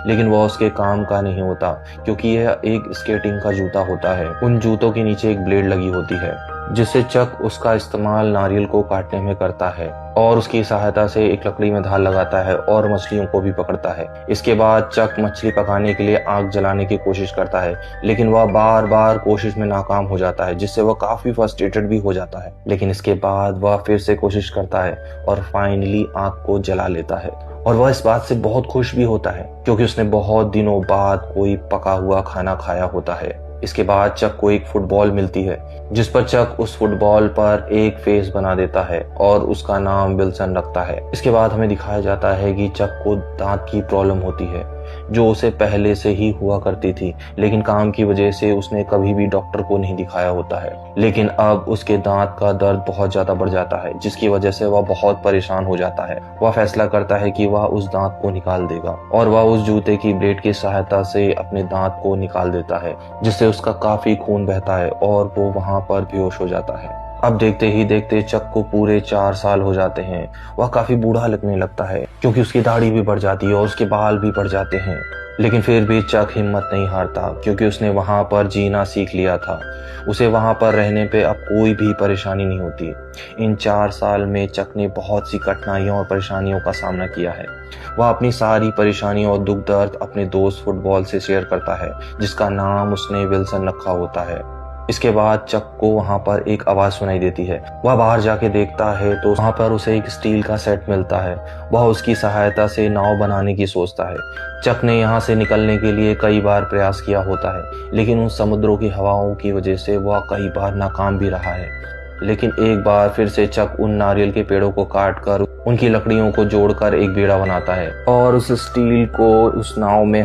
लेकिन वह उसके काम का नहीं होता, क्योंकि यह एक स्केटिंग का जूता होता है। उन जूतों के नीचे एक ब्लेड लगी होती है, जिससे चक उसका इस्तेमाल नारियल को काटने में करता है और उसकी सहायता से एक लकड़ी में धार लगाता है और मछलियों को भी पकड़ता है। इसके बाद चक मछली पकाने के लिए आग जलाने की कोशिश करता है, लेकिन वह बार बार कोशिश में नाकाम हो जाता है, जिससे वह काफी फ्रस्ट्रेटेड भी हो जाता है। लेकिन इसके बाद वह फिर से कोशिश करता है और फाइनली आग को जला लेता है। और वह इस बात से बहुत खुश भी होता है, क्योंकि उसने बहुत दिनों बाद कोई पका हुआ खाना खाया होता है। इसके बाद चक को एक फुटबॉल मिलती है, जिस पर चक उस फुटबॉल पर एक फेस बना देता है और उसका नाम विल्सन रखता है। इसके बाद हमें दिखाया जाता है कि चक को दांत की प्रॉब्लम होती है, जो उसे पहले से ही हुआ करती थी, लेकिन काम की वजह से उसने कभी भी डॉक्टर को नहीं दिखाया होता है। लेकिन अब उसके दांत का दर्द बहुत ज्यादा बढ़ जाता है, जिसकी वजह से वह बहुत परेशान हो जाता है। वह फैसला करता है कि वह उस दांत को निकाल देगा और वह उस जूते की ब्लेड की सहायता से अपने दांत को निकाल देता है, जिससे उसका काफी खून बहता है और वो वहां पर बेहोश हो जाता है। अब देखते ही देखते चक को पूरे 4 साल हो जाते हैं। वह काफी बूढ़ा लगने लगता है, क्योंकि उसकी दाढ़ी भी बढ़ जाती है और उसके बाल भी बढ़ जाते हैं। लेकिन फिर भी चक हिम्मत नहीं हारता, क्योंकि उसने वहां पर जीना सीख लिया था। उसे वहां पर रहने पे अब कोई भी परेशानी नहीं होती। इन 4 साल में चक ने बहुत सी कठिनाइयों और परेशानियों का सामना किया है। वह अपनी सारी परेशानियों और दुख दर्द अपने दोस्त फुटबॉल से शेयर करता है, जिसका नाम उसने विल्सन रखा होता है। इसके बाद चक को वहां पर एक आवाज सुनाई देती है। वह बाहर जाके देखता है तो वहां पर उसे एक स्टील का सेट मिलता है। वह उसकी सहायता से नाव बनाने की सोचता है। चक ने यहाँ से निकलने के लिए कई बार प्रयास किया होता है, लेकिन उन समुद्रों की हवाओं की वजह से वह कई बार नाकाम भी रहा है। लेकिन एक बार फिर से चक उन नारियल के पेड़ों को काटकर उनकी लकड़ियों को जोड़कर एक बेड़ा बनाता है और उस स्टील को उस नाव में